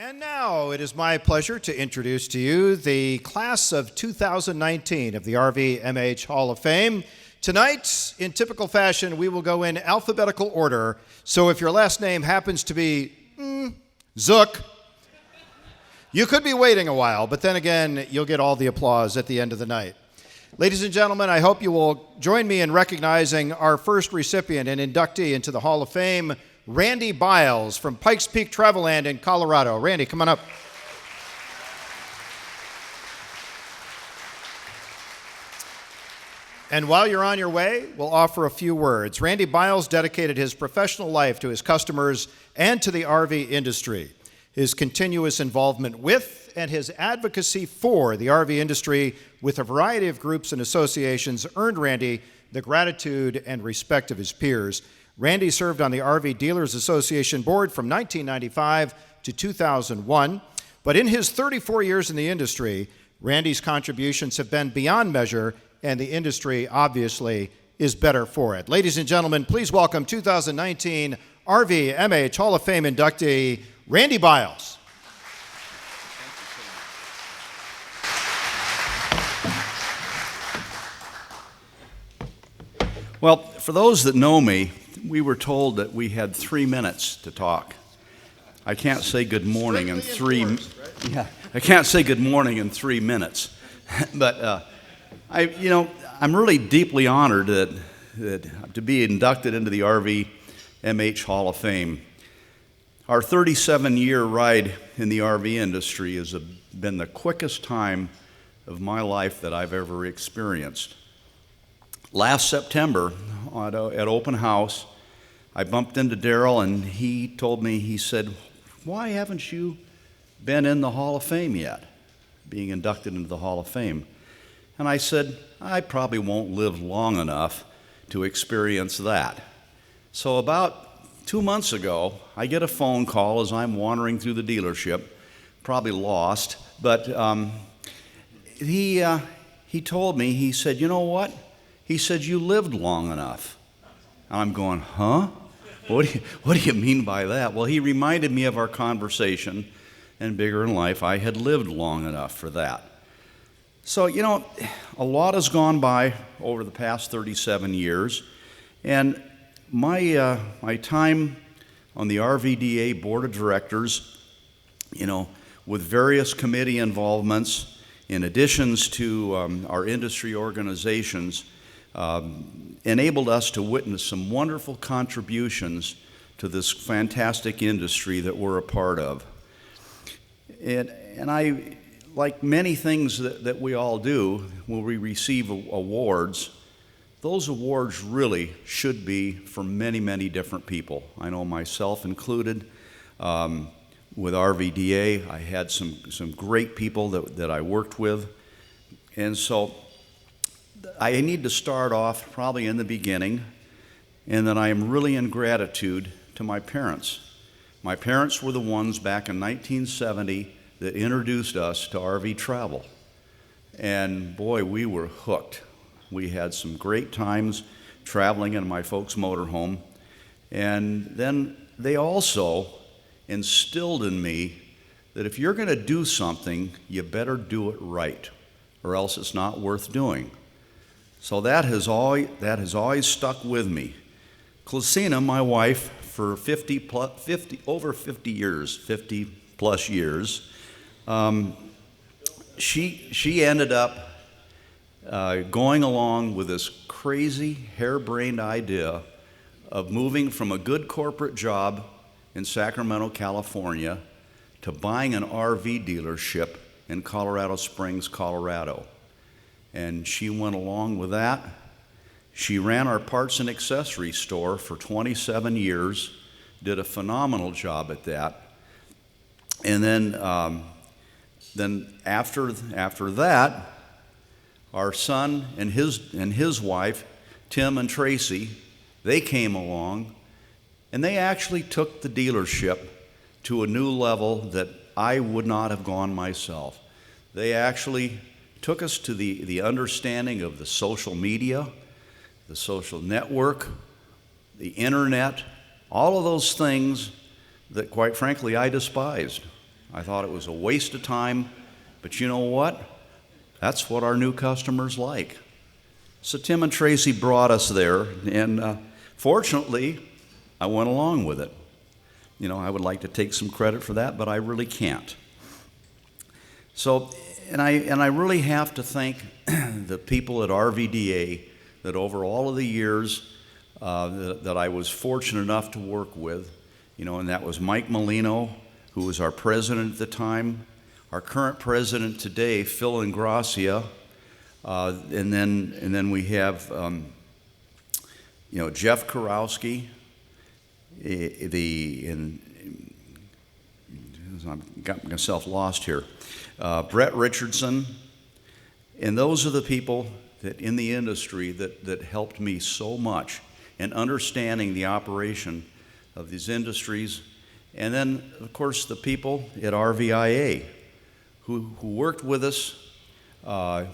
And now it is my pleasure to introduce to you the class of 2019 of the RVMH Hall of Fame. Tonight, in typical fashion, we will go in alphabetical order. So if your last name happens to be Zook, you could be waiting a while, but then again, you'll get all the applause at the end of the night. Ladies and gentlemen, I hope you will join me in recognizing our first recipient and inductee into the Hall of Fame, Randy Biles from Pikes Peak Traveland in Colorado. Randy, come on up. And while you're on your way, we'll offer a few words. Randy Biles dedicated his professional life to his customers and to the RV industry. His continuous involvement with and his advocacy for the RV industry with a variety of groups and associations earned Randy the gratitude and respect of his peers. Randy served on the RV Dealers Association board from 1995 to 2001, but in his 34 years in the industry, Randy's contributions have been beyond measure, and the industry obviously is better for it. Ladies and gentlemen, please welcome 2019 RVMH Hall of Fame inductee, Randy Biles. Well, for those that know me, we were told that we had 3 minutes to talk. I can't say good morning in I can't say good morning in 3 minutes. But I'm really deeply honored that to be inducted into the RVMH Hall of Fame. Our 37-year ride in the RV industry has been the quickest time of my life that I've ever experienced. Last September at open house, I bumped into Darrell and he told me, he said, "Why haven't you been in the Hall of Fame yet, being inducted into the Hall of Fame?" And I said, "I probably won't live long enough to experience that." So about 2 months ago, I get a phone call as I'm wandering through the dealership, probably lost, but he told me, he said, "You know what?" He said, "You lived long enough." And I'm going, huh? What do you mean by that? Well, he reminded me of our conversation, and bigger in life, I had lived long enough for that. So, a lot has gone by over the past 37 years, and my time on the RVDA Board of Directors, with various committee involvements, in additions to our industry organizations, enabled us to witness some wonderful contributions to this fantastic industry that we're a part of. And I, like many things that we all do when we receive awards, those awards really should be for many, many different people. I know myself included. With RVDA, I had some great people that I worked with. And so I need to start off probably in the beginning, and that I am really in gratitude to my parents. My parents were the ones back in 1970 that introduced us to RV travel. And boy, we were hooked. We had some great times traveling in my folks' motorhome. And then they also instilled in me that if you're going to do something, you better do it right, or else it's not worth doing. So that has always stuck with me. Clasina, my wife, for 50 plus years, she ended up going along with this crazy, harebrained idea of moving from a good corporate job in Sacramento, California, to buying an RV dealership in Colorado Springs, Colorado. And she went along with that. She ran our parts and accessory store for 27 years, did a phenomenal job at that. And then after that, our son and his wife, Tim and Tracy, they came along, and they actually took the dealership to a new level that I would not have gone myself. They actually took us to the understanding of the social media, the social network, the internet, all of those things that, quite frankly, I despised. I thought it was a waste of time, but you know what? That's what our new customers like. So Tim and Tracy brought us there, and fortunately, I went along with it. I would like to take some credit for that, but I really can't. So, and I really have to thank the people at RVDA that over all of the years that I was fortunate enough to work with, and that was Mike Molino, who was our president at the time, our current president today, Phil Ingracia, and then we have Jeff Kurowski, I've got myself lost here, Brett Richardson, and those are the people that in the industry that helped me so much in understanding the operation of these industries. And then, of course, the people at RVIA who worked with us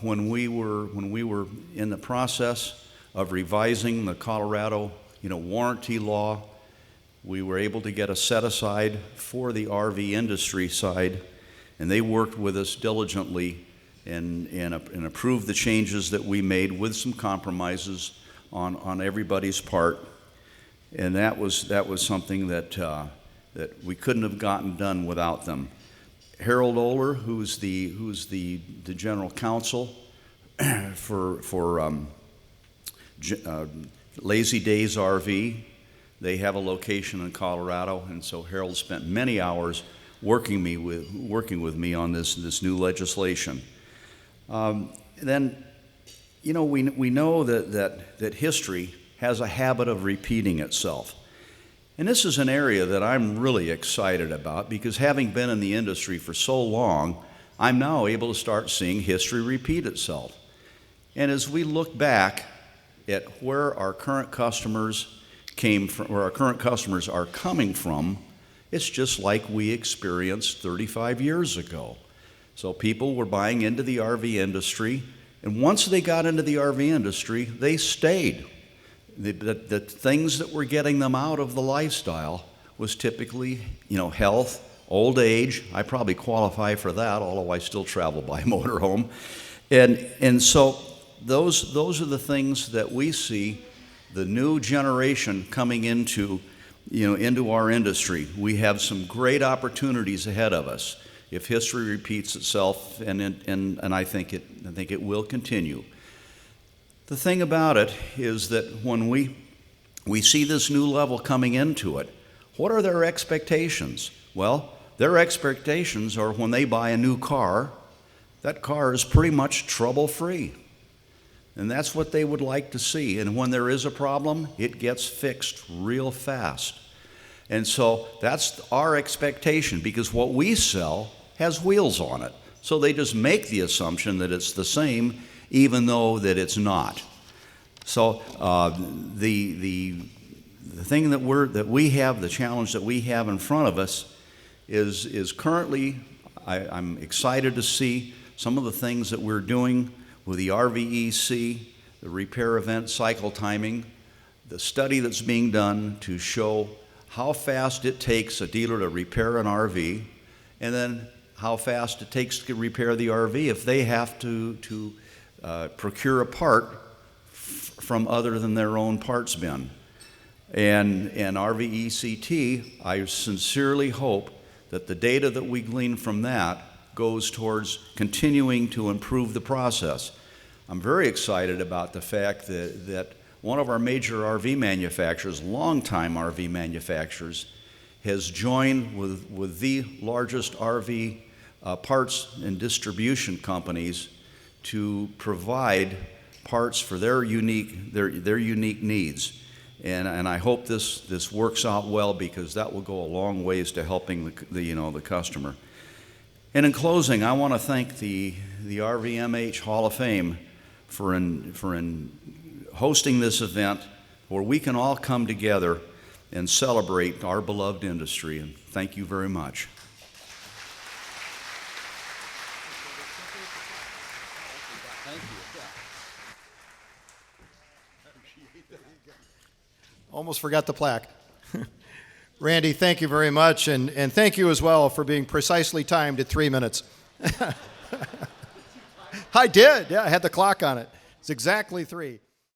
when we were in the process of revising the Colorado warranty law. We were able to get a set aside for the RV industry side, and they worked with us diligently and approved the changes that we made with some compromises on everybody's part. And that was something that we couldn't have gotten done without them. Harold Oler, who's the general counsel for Lazy Days RV. They have a location in Colorado, and so Harold spent many hours working with me on this new legislation. Then, we know that history has a habit of repeating itself. And this is an area that I'm really excited about because having been in the industry for so long, I'm now able to start seeing history repeat itself. And as we look back at where our current customers came from, where our current customers are coming from, it's just like we experienced 35 years ago. So people were buying into the RV industry, and once they got into the RV industry, they stayed. The things that were getting them out of the lifestyle was typically, health, old age. I probably qualify for that, although I still travel by motorhome. And so those are the things that we see the new generation coming into our industry. We have some great opportunities ahead of us if history repeats itself, and I think it will continue. The thing about it is that when we see this new level coming into it, what are their expectations? Well, their expectations are when they buy a new car, that car is pretty much trouble-free. And that's what they would like to see. And when there is a problem, it gets fixed real fast. And so that's our expectation, because what we sell has wheels on it. So they just make the assumption that it's the same, even though that it's not. So the thing that we have, the challenge that we have in front of us is currently, I'm excited to see some of the things that we're doing with the RVEC, the repair event cycle timing, the study that's being done to show how fast it takes a dealer to repair an RV, and then how fast it takes to repair the RV if they have to procure a part from other than their own parts bin. And RVECT, I sincerely hope that the data that we glean from that goes towards continuing to improve the process. I'm very excited about the fact that one of our major RV manufacturers, longtime RV manufacturers, has joined with the largest RV parts and distribution companies to provide parts for their unique needs. And I hope this works out well, because that will go a long ways to helping the customer. And in closing, I want to thank the RVMH Hall of Fame for hosting this event where we can all come together and celebrate our beloved industry. And thank you very much. Almost forgot the plaque. Randy, thank you very much, and thank you as well for being precisely timed at 3 minutes. I did, yeah, I had the clock on it. It's exactly 3.